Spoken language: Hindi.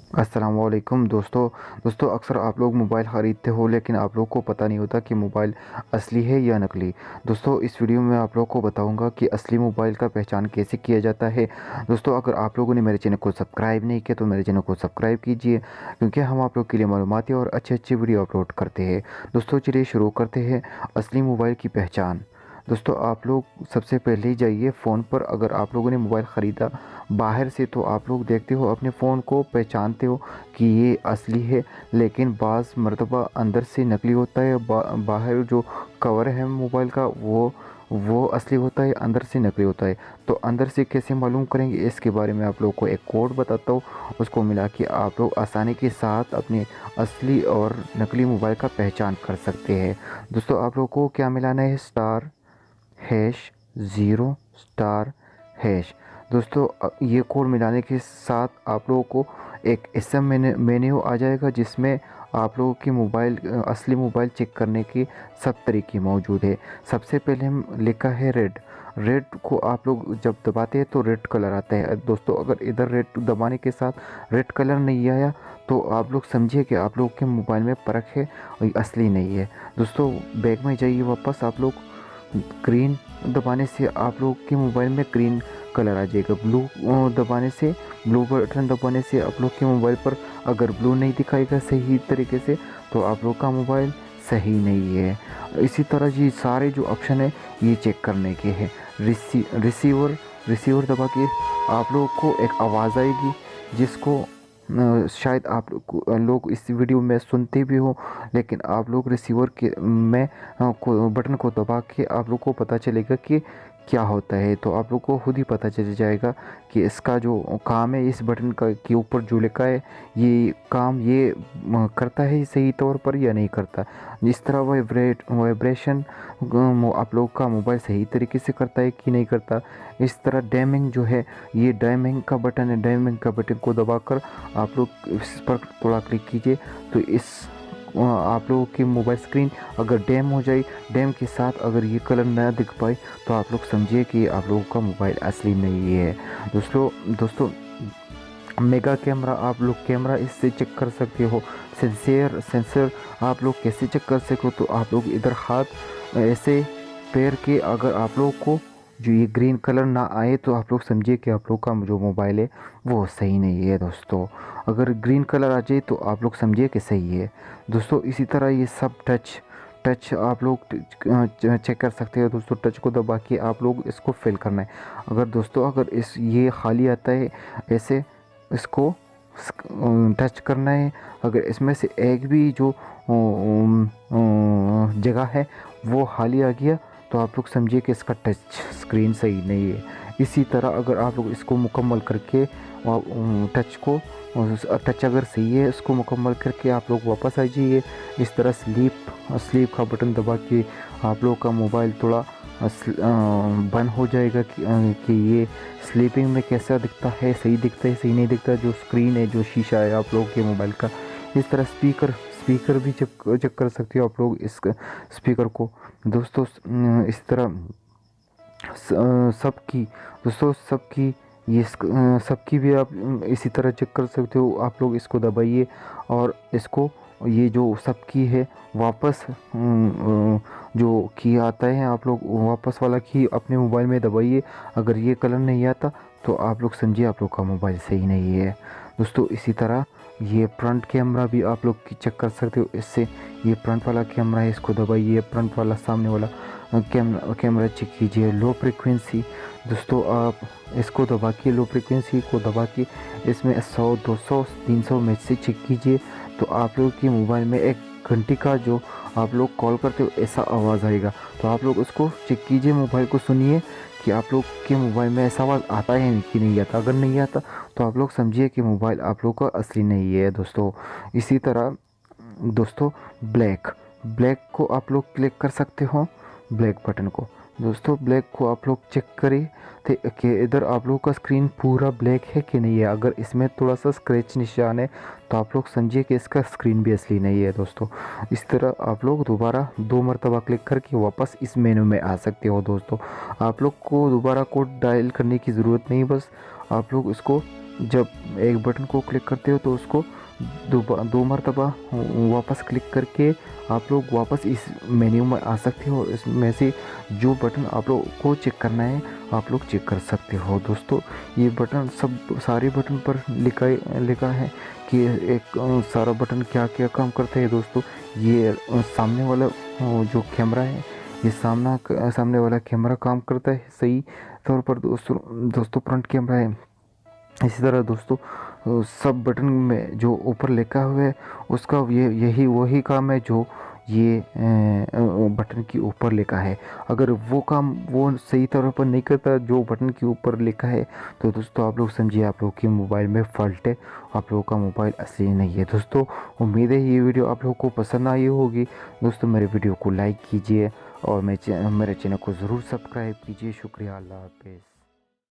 अस्सलामुअलैकुम दोस्तों अक्सर आप लोग मोबाइल ख़रीदते हो लेकिन आप लोग को पता नहीं होता कि मोबाइल असली है या नकली। दोस्तों इस वीडियो में आप लोग को बताऊंगा कि असली मोबाइल का पहचान कैसे किया जाता है। दोस्तों अगर आप लोगों ने मेरे चैनल को सब्सक्राइब नहीं किया तो मेरे चैनल को सब्सक्राइब कीजिए, क्योंकि हम आप लोग के लिए मालूमाती और अच्छे वीडियो अपलोड करते हैं। दोस्तों चलिए शुरू करते हैं असली मोबाइल की पहचान। दोस्तों आप लोग सबसे पहले ही जाइए फ़ोन पर। अगर आप लोगों ने मोबाइल ख़रीदा बाहर से तो आप लोग देखते हो अपने फ़ोन को पहचानते हो कि ये असली है, लेकिन बाज़ मर्तबा अंदर से नकली होता है। बाहर जो कवर है मोबाइल का वो असली होता है, अंदर से नकली होता है। तो अंदर से कैसे मालूम करेंगे इसके बारे में आप लोगों को एक कोड बताता हूँ। उसको मिला के आप लोग आसानी के साथ अपने असली और नकली मोबाइल का पहचान कर सकते हैं। दोस्तों आप लोग को क्या मिलाना है, star hash zero star hash. दोस्तों ये कोड मिलाने के साथ आप लोगों को एक एसएम मेन्यू आ जाएगा, जिसमें आप लोगों की मोबाइल असली मोबाइल चेक करने की सब तरीके मौजूद है। सबसे पहले हम लिखा है रेड। रेड को आप लोग जब दबाते हैं तो रेड कलर आता है। दोस्तों अगर इधर रेड दबाने के साथ रेड कलर नहीं आया तो आप लोग समझिए कि आप लोग के मोबाइल में फ़र्क है और असली नहीं है। दोस्तों बैग में जाइए वापस। आप लोग ग्रीन दबाने से आप लोग के मोबाइल में ग्रीन कलर आ जाएगा। ब्लू दबाने से, ब्लू बटन दबाने से आप लोग के मोबाइल पर अगर ब्लू नहीं दिखाएगा सही तरीके से तो आप लोग का मोबाइल सही नहीं है। इसी तरह ये सारे जो ऑप्शन है ये चेक करने के हैं। रिसीवर रिसीवर दबा के आप लोग को एक आवाज़ आएगी, जिसको शायद आप लोग इस वीडियो में सुनते भी हो, लेकिन आप लोग रिसीवर के में बटन को दबा के आप लोग को पता चलेगा कि क्या होता है। तो आप लोग को खुद ही पता चल जाएगा कि इसका जो काम है, इस बटन का के ऊपर जो लिखा है ये काम ये करता है सही तौर पर या नहीं करता। जिस तरह वाइब्रेशन आप लोग का मोबाइल सही तरीके से करता है कि नहीं करता। इस तरह डैमिंग जो है, ये डैमिंग का बटन है। डैमिंग का बटन को दबाकर आप लोग इस पर थोड़ा क्लिक कीजिए तो आप लोगों की मोबाइल स्क्रीन अगर डैम हो जाए, डैम के साथ अगर ये कलर ना दिख पाए तो आप लोग समझिए कि आप लोगों का मोबाइल असली नहीं है। दोस्तों मेगा कैमरा, आप लोग कैमरा इससे चेक कर सकते हो। सेंसर आप लोग कैसे चेक कर सकते हो, तो आप लोग इधर हाथ ऐसे पैर के अगर आप लोग को जो ये ग्रीन कलर ना आए तो आप लोग समझिए कि आप लोग का जो मोबाइल है वो सही नहीं है। दोस्तों अगर ग्रीन कलर आ जाए तो आप लोग समझिए कि सही है। दोस्तों इसी तरह ये सब टच टच आप लोग चेक कर सकते हो। दोस्तों टच को दबा के आप लोग इसको फिल करना है। अगर इस ये खाली आता है ऐसे, इसको टच करना है। अगर इसमें से एक भी जो जगह है वो खाली आ गया तो आप लोग समझिए कि इसका टच स्क्रीन सही नहीं है। इसी तरह अगर आप लोग इसको मुकम्मल करके टच अगर सही है, इसको मुकम्मल करके आप लोग वापस आ जाइए। इस तरह स्लीप का बटन दबा के आप लोग का मोबाइल थोड़ा बंद हो जाएगा कि ये स्लीपिंग में कैसा दिखता है, सही दिखता है सही नहीं दिखता। जो स्क्रीन है, जो शीशा है आप लोग के मोबाइल का। इस तरह स्पीकर भी चेक कर सकते हो आप लोग इस स्पीकर को। दोस्तों इस तरह सबकी दोस्तों सबकी सबकी भी आप इसी तरह चेक कर सकते हो। आप लोग इसको दबाइए और इसको ये जो सबकी है वापस जो की आता है आप लोग वापस वाला की अपने मोबाइल में दबाइए। अगर ये कलर नहीं आता तो आप लोग समझिए आप लोग का मोबाइल सही नहीं है। दोस्तों इसी तरह ये फ्रंट कैमरा भी आप लोग चेक कर सकते हो इससे। ये फ्रंट वाला कैमरा है, इसको दबाइए। फ्रंट वाला सामने वाला कैमरा चेक कीजिए। लो फ्रिक्वेंसी, दोस्तों आप इसको दबा के लो फ्रिक्वेंसी को दबा के इसमें 100 200 300 में से चेक कीजिए तो आप लोग के मोबाइल में एक घंटी का जो आप लोग कॉल करते हो ऐसा आवाज़ आएगा। तो आप लोग उसको चेक कीजिए, मोबाइल को सुनिए कि आप लोग के मोबाइल में ऐसा आवाज़ आता है कि नहीं आता। अगर नहीं आता तो आप लोग समझिए कि मोबाइल आप लोग का असली नहीं है। दोस्तों इसी तरह दोस्तों ब्लैक को आप लोग क्लिक कर सकते हो, ब्लैक बटन को। दोस्तों ब्लैक को आप लोग चेक करें थे कि इधर आप लोग का स्क्रीन पूरा ब्लैक है कि नहीं है। अगर इसमें थोड़ा सा स्क्रैच निशान है तो आप लोग समझिए कि इसका स्क्रीन भी असली नहीं है। दोस्तों इस तरह आप लोग दोबारा 2 मरतबा क्लिक करके वापस इस मेनू में आ सकते हो। दोस्तों आप लोग को दोबारा कोड डायल करने की ज़रूरत नहीं, बस आप लोग इसको जब एक बटन को क्लिक करते हो तो उसको दो मरतबा वापस क्लिक करके आप लोग वापस इस मेन्यू में आ सकते हो। इसमें से जो बटन आप लोग को चेक करना है आप लोग चेक कर सकते हो। दोस्तों ये बटन सारे बटन पर लिखा है कि एक सारा बटन क्या क्या काम करते हैं। दोस्तों ये सामने वाला जो कैमरा है, ये सामने वाला कैमरा काम करता है सही तौर पर। दोस्तों फ्रंट कैमरा है। इसी तरह दोस्तों सब बटन में जो ऊपर लिखा हुआ है उसका यही वही काम है जो ये बटन के ऊपर लिखा है। अगर वो काम वो सही तरह पर नहीं करता जो बटन के ऊपर लिखा है तो दोस्तों आप लोग समझिए आप लोग के मोबाइल में फॉल्ट है, आप लोगों का मोबाइल असली नहीं है। दोस्तों उम्मीद है ये वीडियो आप लोगों को पसंद आई होगी। दोस्तों मेरे वीडियो को लाइक कीजिए और मेरे चैनल को ज़रूर सब्सक्राइब कीजिए। शुक्रिया, अल्लाह हाफिज़।